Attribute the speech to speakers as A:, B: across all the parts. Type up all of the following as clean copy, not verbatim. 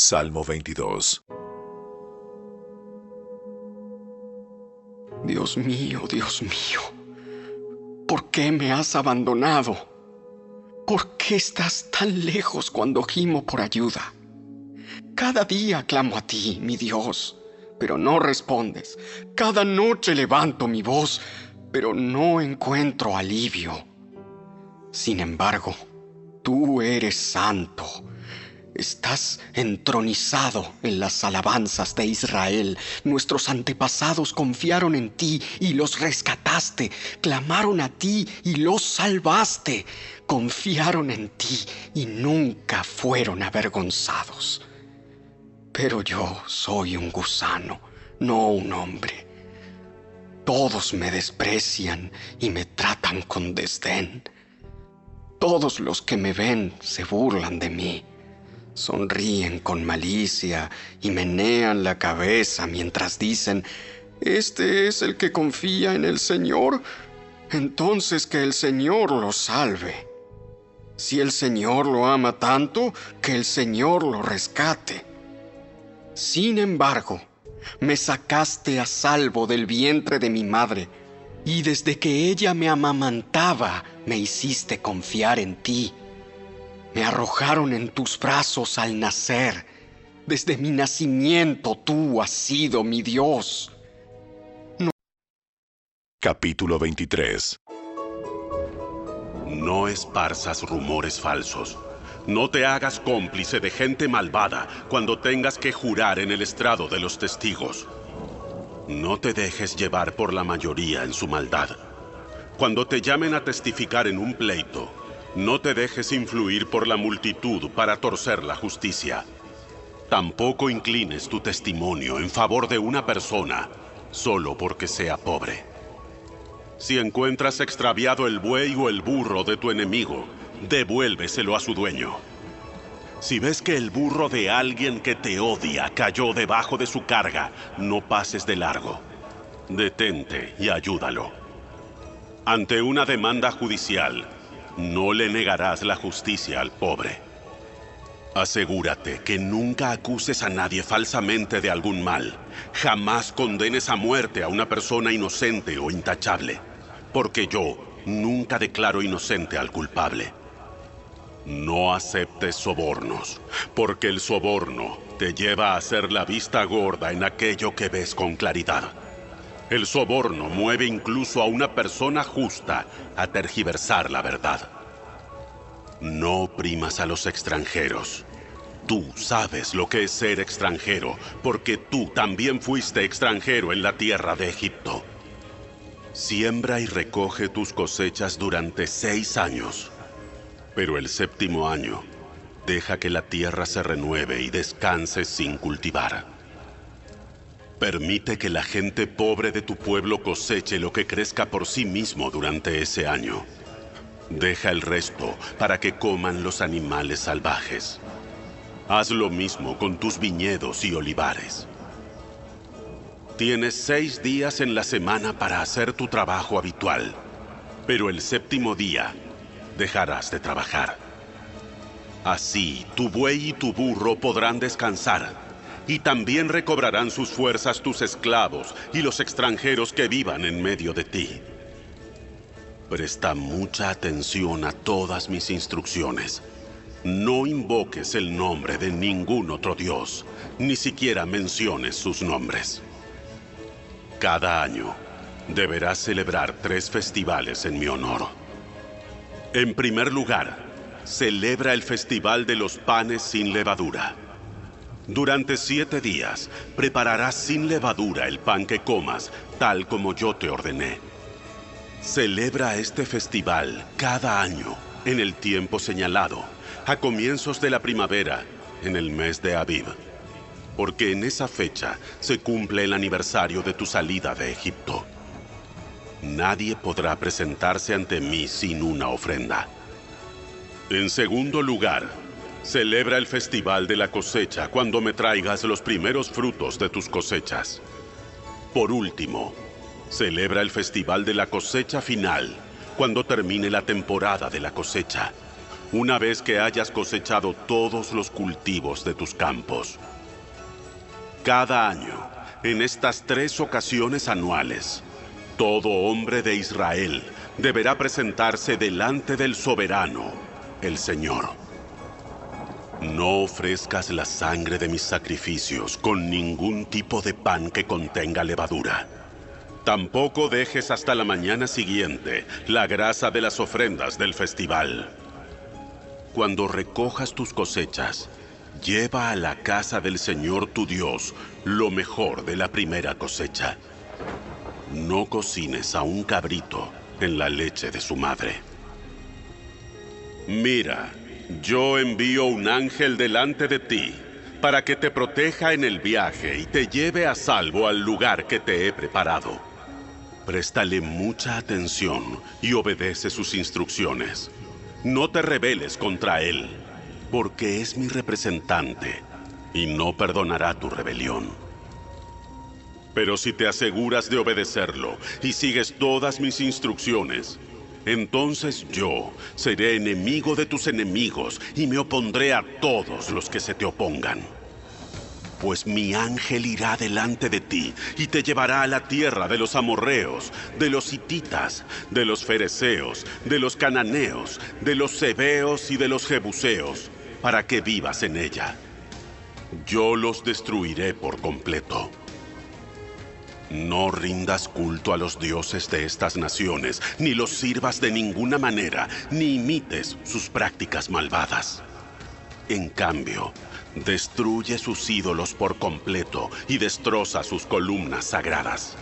A: Salmo 22.
B: Dios mío, ¿por qué me has abandonado? ¿Por qué estás tan lejos cuando gimo por ayuda? Cada día clamo a ti, mi Dios, pero no respondes. Cada noche levanto mi voz, pero no encuentro alivio. Sin embargo, tú eres santo. Estás entronizado en las alabanzas de Israel. Nuestros antepasados confiaron en ti y los rescataste. Clamaron a ti y los salvaste. Confiaron en ti y nunca fueron avergonzados. Pero yo soy un gusano, no un hombre. Todos me desprecian y me tratan con desdén. Todos los que me ven se burlan de mí. Sonríen con malicia y menean la cabeza mientras dicen: «¿Este es el que confía en el Señor? Entonces que el Señor lo salve. Si el Señor lo ama tanto, que el Señor lo rescate». Sin embargo, me sacaste a salvo del vientre de mi madre, y desde que ella me amamantaba, me hiciste confiar en ti. Me arrojaron en tus brazos al nacer. Desde mi nacimiento tú has sido mi Dios.
A: Capítulo 23.
C: No esparzas rumores falsos. No te hagas cómplice de gente malvada cuando tengas que jurar en el estrado de los testigos. No te dejes llevar por la mayoría en su maldad. Cuando te llamen a testificar en un pleito, no te dejes influir por la multitud para torcer la justicia. Tampoco inclines tu testimonio en favor de una persona solo porque sea pobre. Si encuentras extraviado el buey o el burro de tu enemigo, devuélveselo a su dueño. Si ves que el burro de alguien que te odia cayó debajo de su carga, no pases de largo. Detente y ayúdalo. Ante una demanda judicial, no le negarás la justicia al pobre. Asegúrate que nunca acuses a nadie falsamente de algún mal. Jamás condenes a muerte a una persona inocente o intachable, porque yo nunca declaro inocente al culpable. No aceptes sobornos, porque el soborno te lleva a hacer la vista gorda en aquello que ves con claridad. El soborno mueve incluso a una persona justa a tergiversar la verdad. No oprimas a los extranjeros. Tú sabes lo que es ser extranjero, porque tú también fuiste extranjero en la tierra de Egipto. Siembra y recoge tus cosechas durante 6 años, pero el 7º año, deja que la tierra se renueve y descanse sin cultivar. Permite que la gente pobre de tu pueblo coseche lo que crezca por sí mismo durante ese año. Deja el resto para que coman los animales salvajes. Haz lo mismo con tus viñedos y olivares. Tienes 6 días en la semana para hacer tu trabajo habitual, pero el 7º día dejarás de trabajar. Así, tu buey y tu burro podrán descansar, y también recobrarán sus fuerzas tus esclavos y los extranjeros que vivan en medio de ti. Presta mucha atención a todas mis instrucciones. No invoques el nombre de ningún otro dios, ni siquiera menciones sus nombres. Cada año deberás celebrar 3 festivales en mi honor. En primer lugar, celebra el Festival de los Panes sin Levadura. Durante 7 días, prepararás sin levadura el pan que comas, tal como yo te ordené. Celebra este festival cada año, en el tiempo señalado, a comienzos de la primavera, en el mes de Abib, porque en esa fecha se cumple el aniversario de tu salida de Egipto. Nadie podrá presentarse ante mí sin una ofrenda. En segundo lugar, celebra el Festival de la Cosecha cuando me traigas los primeros frutos de tus cosechas. Por último, celebra el Festival de la Cosecha final cuando termine la temporada de la cosecha. una vez que hayas cosechado todos los cultivos de tus campos. Cada año, en estas 3 ocasiones anuales, todo hombre de Israel deberá presentarse delante del soberano, el Señor. No ofrezcas la sangre de mis sacrificios con ningún tipo de pan que contenga levadura. Tampoco dejes hasta la mañana siguiente la grasa de las ofrendas del festival. Cuando recojas tus cosechas, lleva a la casa del Señor tu Dios lo mejor de la primera cosecha. No cocines a un cabrito en la leche de su madre. Mira, yo envío un ángel delante de ti para que te proteja en el viaje y te lleve a salvo al lugar que te he preparado. Préstale mucha atención y obedece sus instrucciones. No te rebeles contra él, porque es mi representante y no perdonará tu rebelión. Pero si te aseguras de obedecerlo y sigues todas mis instrucciones, entonces yo seré enemigo de tus enemigos y me opondré a todos los que se te opongan. Pues mi ángel irá delante de ti y te llevará a la tierra de los amorreos, de los hititas, de los fereceos, de los cananeos, de los heveos y de los jebuseos, para que vivas en ella. Yo los destruiré por completo. No rindas culto a los dioses de estas naciones, ni los sirvas de ninguna manera, ni imites sus prácticas malvadas. En cambio, destruye sus ídolos por completo y destroza sus columnas sagradas.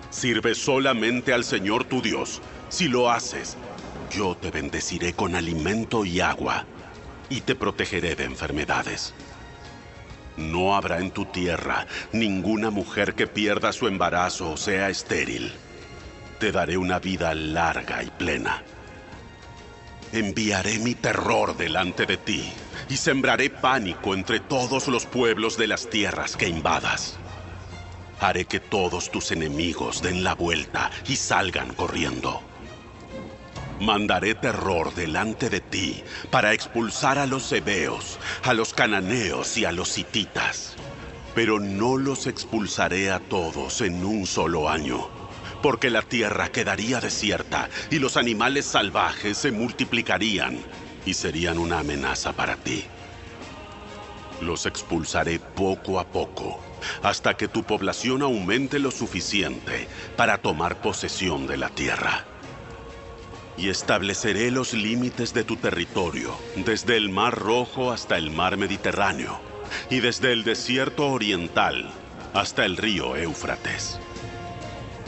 C: Sirve solamente al Señor tu Dios. Si lo haces, yo te bendeciré con alimento y agua, y te protegeré de enfermedades. No habrá en tu tierra ninguna mujer que pierda su embarazo o sea estéril. Te daré una vida larga y plena. Enviaré mi terror delante de ti y sembraré pánico entre todos los pueblos de las tierras que invadas. Haré que todos tus enemigos den la vuelta y salgan corriendo. Mandaré terror delante de ti para expulsar a los heveos, a los cananeos y a los hititas. Pero no los expulsaré a todos en un solo año, porque la tierra quedaría desierta y los animales salvajes se multiplicarían y serían una amenaza para ti. Los expulsaré poco a poco, hasta que tu población aumente lo suficiente para tomar posesión de la tierra. Y estableceré los límites de tu territorio, desde el Mar Rojo hasta el Mar Mediterráneo, y desde el desierto oriental hasta el río Éufrates.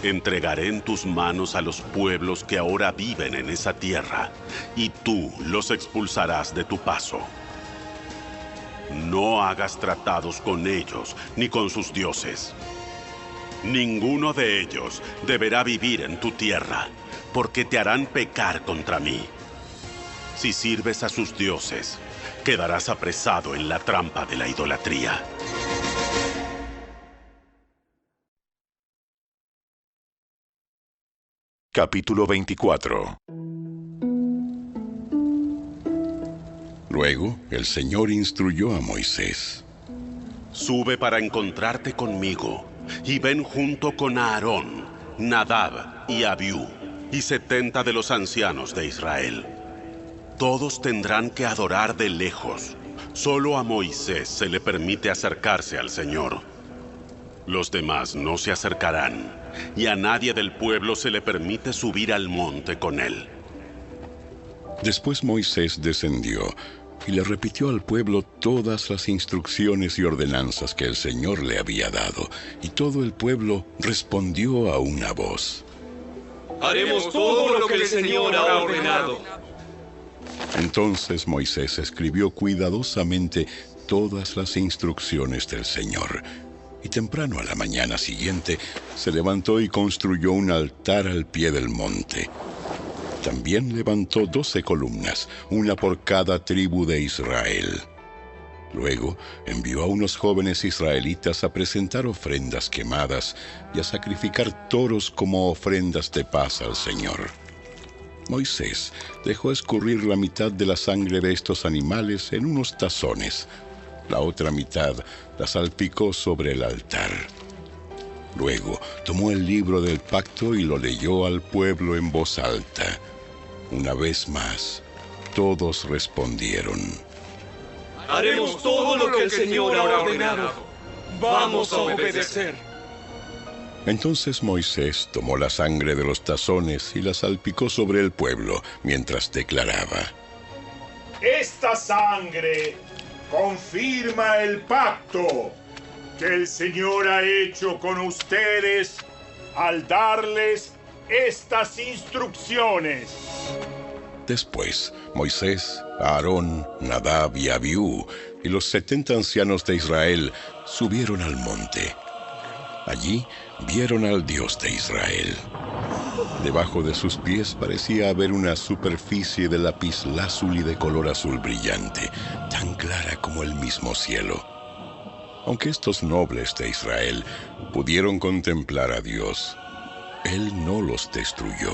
C: Entregaré en tus manos a los pueblos que ahora viven en esa tierra, y tú los expulsarás de tu paso. No hagas tratados con ellos ni con sus dioses. Ninguno de ellos deberá vivir en tu tierra, porque te harán pecar contra mí. Si sirves a sus dioses, quedarás apresado en la trampa de la idolatría.
A: Capítulo 24.
D: Luego, el Señor instruyó a Moisés:
C: Sube para encontrarte conmigo, y ven junto con Aarón, Nadab y Abiú, y 70 de los ancianos de Israel. Todos tendrán que adorar de lejos. Solo a Moisés se le permite acercarse al Señor. Los demás no se acercarán, y a nadie del pueblo se le permite subir al monte con él.
D: Después Moisés descendió y le repitió al pueblo todas las instrucciones y ordenanzas que el Señor le había dado, y todo el pueblo respondió a una voz:
E: Haremos todo lo que el Señor ha ordenado.
D: Entonces Moisés escribió cuidadosamente todas las instrucciones del Señor, y temprano a la mañana siguiente se levantó y construyó un altar al pie del monte. También levantó 12 columnas, una por cada tribu de Israel. Luego envió a unos jóvenes israelitas a presentar ofrendas quemadas y a sacrificar toros como ofrendas de paz al Señor. Moisés dejó escurrir la mitad de la sangre de estos animales en unos tazones. La otra mitad la salpicó sobre el altar. Luego tomó el libro del pacto y lo leyó al pueblo en voz alta. Una vez más, todos respondieron:
E: Haremos todo lo que el Señor ha ordenado. Vamos a obedecer.
D: Entonces Moisés tomó la sangre de los tazones y la salpicó sobre el pueblo, mientras declaraba:
F: Esta sangre confirma el pacto que el Señor ha hecho con ustedes al darles estas instrucciones.
D: Después, Moisés, Aarón, Nadab y Abiú y los 70 ancianos de Israel subieron al monte. Allí vieron al Dios de Israel. Debajo de sus pies parecía haber una superficie de lapislázuli de color azul brillante, tan clara como el mismo cielo. Aunque estos nobles de Israel pudieron contemplar a Dios, Él no los destruyó.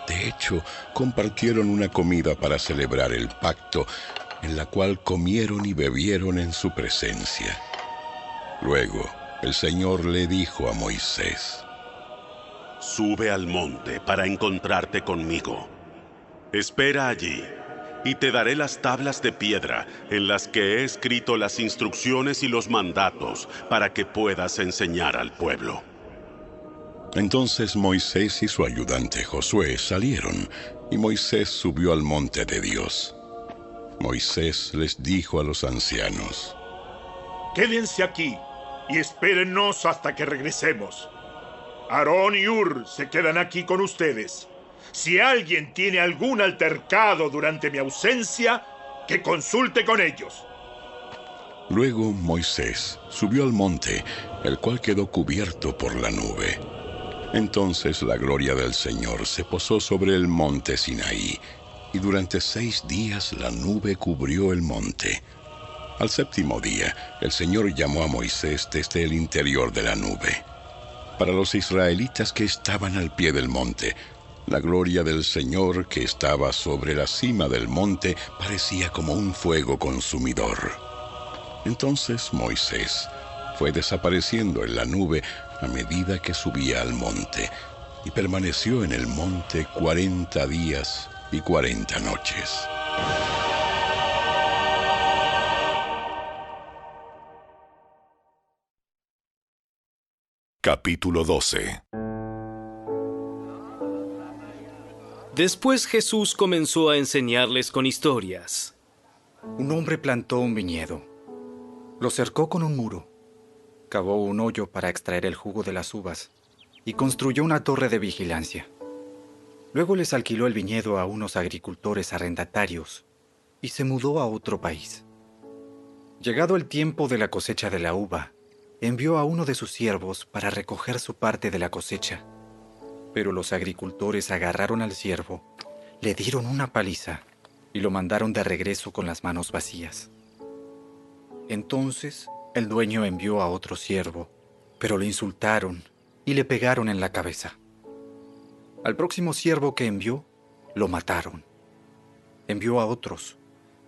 D: De hecho, compartieron una comida para celebrar el pacto, en la cual comieron y bebieron en su presencia. Luego, el Señor le dijo a Moisés:
C: Sube al monte para encontrarte conmigo. Espera allí, y te daré las tablas de piedra en las que he escrito las instrucciones y los mandatos para que puedas enseñar al pueblo.
D: Entonces Moisés y su ayudante Josué salieron, y Moisés subió al monte de Dios. Moisés les dijo a los ancianos:
F: Quédense aquí y espérennos hasta que regresemos. Aarón y Hur se quedan aquí con ustedes. Si alguien tiene algún altercado durante mi ausencia, que consulte con ellos.
D: Luego Moisés subió al monte, el cual quedó cubierto por la nube. Entonces la gloria del Señor se posó sobre el monte Sinaí, y durante 6 días la nube cubrió el monte. Al 7º día, el Señor llamó a Moisés desde el interior de la nube. Para los israelitas que estaban al pie del monte, la gloria del Señor que estaba sobre la cima del monte parecía como un fuego consumidor. Entonces Moisés fue desapareciendo en la nube a medida que subía al monte, y permaneció en el monte 40 días y 40 noches.
A: Capítulo 12.
G: Después Jesús comenzó a enseñarles con historias.
H: Un hombre plantó un viñedo, lo cercó con un muro, cavó un hoyo para extraer el jugo de las uvas y construyó una torre de vigilancia. Luego les alquiló el viñedo a unos agricultores arrendatarios y se mudó a otro país. Llegado el tiempo de la cosecha de la uva, envió a uno de sus siervos para recoger su parte de la cosecha. Pero los agricultores agarraron al siervo, le dieron una paliza y lo mandaron de regreso con las manos vacías. Entonces el dueño envió a otro siervo, pero lo insultaron y le pegaron en la cabeza. Al próximo siervo que envió, lo mataron. Envió a otros.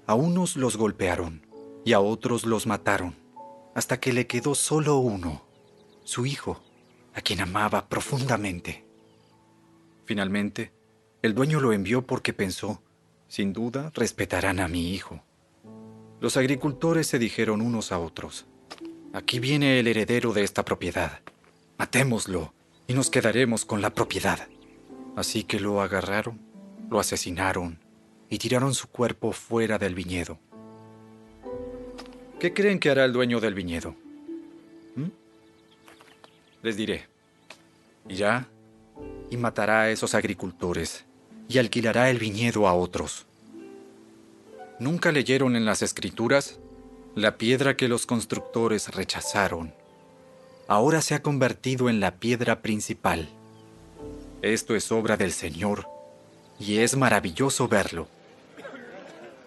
H: A unos los golpearon y a otros los mataron, hasta que le quedó solo uno, su hijo, a quien amaba profundamente. Finalmente, el dueño lo envió porque pensó: sin duda respetarán a mi hijo. Los agricultores se dijeron unos a otros: aquí viene el heredero de esta propiedad. Matémoslo y nos quedaremos con la propiedad. Así que lo agarraron, lo asesinaron y tiraron su cuerpo fuera del viñedo. ¿Qué creen que hará el dueño del viñedo? Les diré: irá y matará a esos agricultores y alquilará el viñedo a otros. ¿Nunca leyeron en las Escrituras? La piedra que los constructores rechazaron ahora se ha convertido en la piedra principal. Esto es obra del Señor y es maravilloso verlo.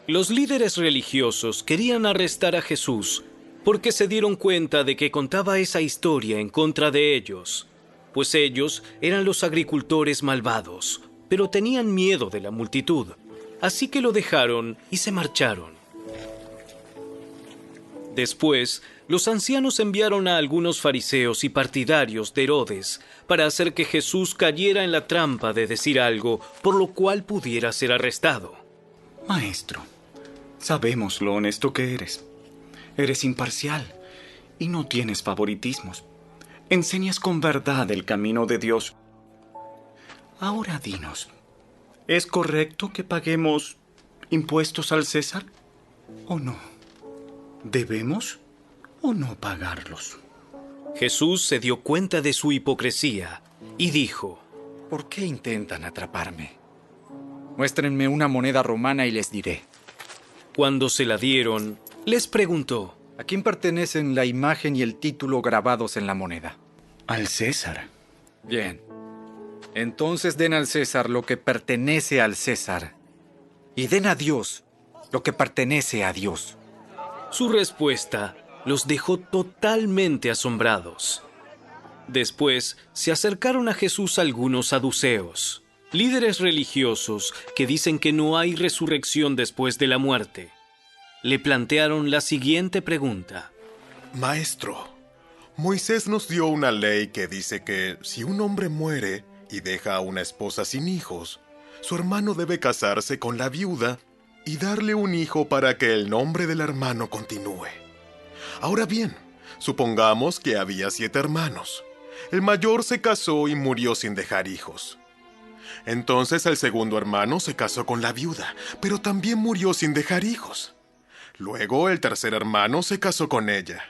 G: Los líderes religiosos querían arrestar a Jesús porque se dieron cuenta de que contaba esa historia en contra de ellos, pues ellos eran los agricultores malvados, pero tenían miedo de la multitud, así que lo dejaron y se marcharon. Después, los ancianos enviaron a algunos fariseos y partidarios de Herodes para hacer que Jesús cayera en la trampa de decir algo por lo cual pudiera ser arrestado.
I: Maestro, sabemos lo honesto que eres. Eres imparcial y no tienes favoritismos. Enseñas con verdad el camino de Dios. Ahora dinos, ¿es correcto que paguemos impuestos al César o no? ¿Debemos o no pagarlos?
G: Jesús se dio cuenta de su hipocresía y dijo:
H: ¿Por qué intentan atraparme? Muéstrenme una moneda romana y les diré.
G: Cuando se la dieron, les preguntó:
H: ¿A quién pertenecen la imagen y el título grabados en la moneda?
I: Al César.
H: Bien. Entonces den al César lo que pertenece al César, y den a Dios lo que pertenece a Dios.
G: Su respuesta los dejó totalmente asombrados. Después se acercaron a Jesús algunos saduceos, líderes religiosos que dicen que no hay resurrección después de la muerte. Le plantearon la siguiente pregunta:
J: Maestro, Moisés nos dio una ley que dice que si un hombre muere y deja a una esposa sin hijos, su hermano debe casarse con la viuda y darle un hijo para que el nombre del hermano continúe. Ahora bien, supongamos que había 7 hermanos. El mayor se casó y murió sin dejar hijos. Entonces el segundo hermano se casó con la viuda, pero también murió sin dejar hijos. Luego el tercer hermano se casó con ella.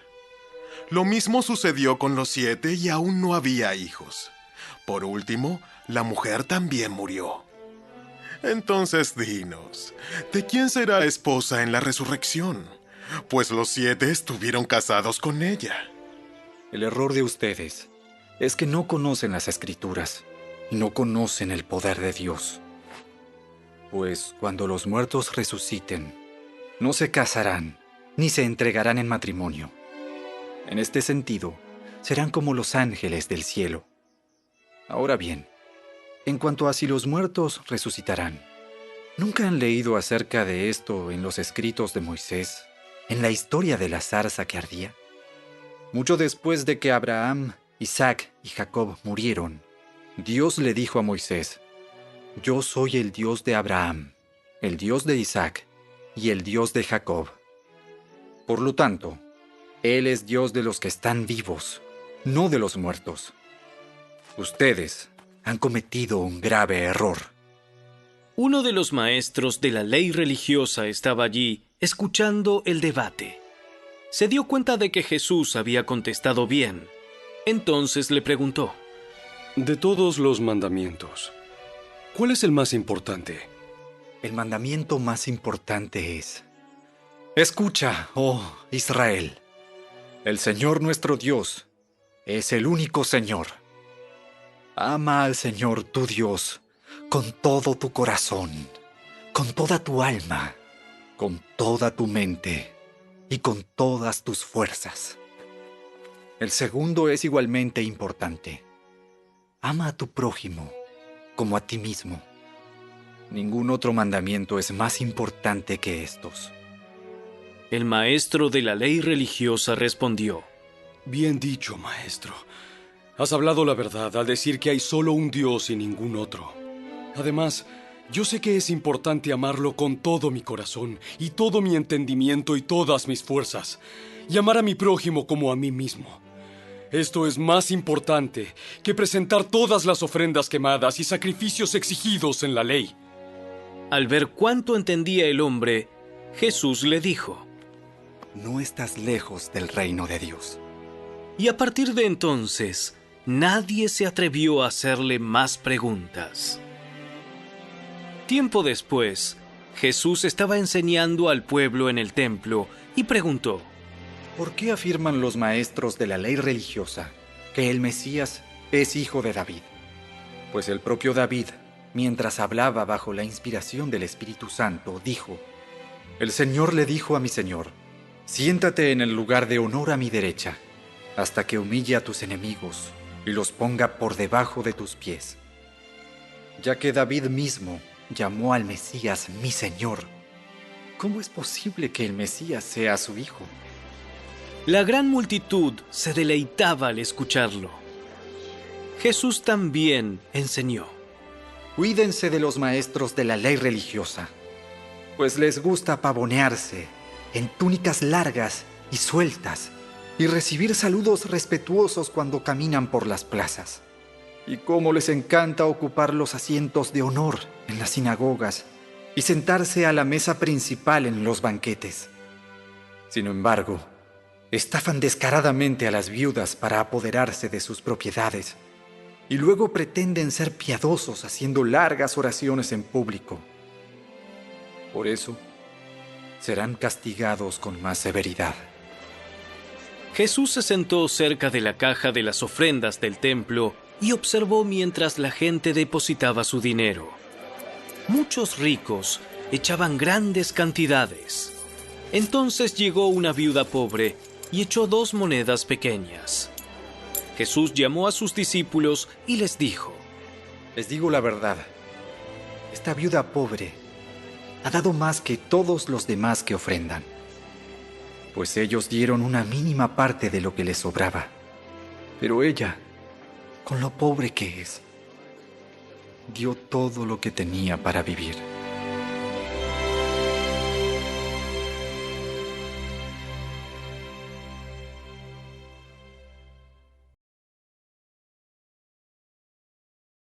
J: Lo mismo sucedió con los 7 y aún no había hijos. Por último, la mujer también murió. Entonces dinos, ¿de quién será esposa en la resurrección? Pues los 7 estuvieron casados con ella.
H: El error de ustedes es que no conocen las Escrituras y no conocen el poder de Dios. Pues cuando los muertos resuciten, no se casarán ni se entregarán en matrimonio. En este sentido, serán como los ángeles del cielo. Ahora bien, en cuanto a si los muertos resucitarán, ¿nunca han leído acerca de esto en los escritos de Moisés, en la historia de la zarza que ardía? Mucho después de que Abraham, Isaac y Jacob murieron, Dios le dijo a Moisés: Yo soy el Dios de Abraham, el Dios de Isaac y el Dios de Jacob. Por lo tanto, Él es Dios de los que están vivos, no de los muertos. Ustedes han cometido un grave error.
G: Uno de los maestros de la ley religiosa estaba allí, escuchando el debate. Se dio cuenta de que Jesús había contestado bien. Entonces le preguntó:
E: De todos los mandamientos, ¿cuál es el más importante?
H: El mandamiento más importante es: Escucha, oh Israel, el Señor nuestro Dios es el único Señor. Ama al Señor tu Dios con todo tu corazón, con toda tu alma, con toda tu mente y con todas tus fuerzas. El segundo es igualmente importante. Ama a tu prójimo como a ti mismo. Ningún otro mandamiento es más importante que estos.
G: El maestro de la ley religiosa respondió:
E: Bien dicho, maestro. Has hablado la verdad al decir que hay solo un Dios y ningún otro. Además, yo sé que es importante amarlo con todo mi corazón y todo mi entendimiento y todas mis fuerzas, y amar a mi prójimo como a mí mismo. Esto es más importante que presentar todas las ofrendas quemadas y sacrificios exigidos en la ley.
G: Al ver cuánto entendía el hombre, Jesús le dijo:
H: No estás lejos del reino de Dios.
G: Y a partir de entonces, nadie se atrevió a hacerle más preguntas. Tiempo después, Jesús estaba enseñando al pueblo en el templo y preguntó:
H: ¿Por qué afirman los maestros de la ley religiosa que el Mesías es hijo de David? Pues el propio David, mientras hablaba bajo la inspiración del Espíritu Santo, dijo: El Señor le dijo a mi Señor: Siéntate en el lugar de honor a mi derecha, hasta que humille a tus enemigos y los ponga por debajo de tus pies. ya que David mismo llamó al Mesías mi Señor. ¿Cómo es posible que el Mesías sea su hijo?
G: La gran multitud se deleitaba al escucharlo. Jesús también enseñó.
H: Cuídense de los maestros de la ley religiosa, pues les gusta pavonearse en túnicas largas y sueltas y recibir saludos respetuosos cuando caminan por las plazas. Y cómo les encanta ocupar los asientos de honor en las sinagogas y sentarse a la mesa principal en los banquetes. Sin embargo, estafan descaradamente a las viudas para apoderarse de sus propiedades y luego pretenden ser piadosos haciendo largas oraciones en público. Por eso, serán castigados con más severidad.
G: Jesús se sentó cerca de la caja de las ofrendas del templo y observó mientras la gente depositaba su dinero. Muchos ricos echaban grandes cantidades. Entonces llegó una viuda pobre y echó 2 monedas pequeñas. Jesús llamó a sus discípulos y les dijo:
H: Les digo la verdad, esta viuda pobre ha dado más que todos los demás que ofrendan, pues ellos dieron una mínima parte de lo que les sobraba. Pero ella, con lo pobre que es, dio todo lo que tenía para vivir.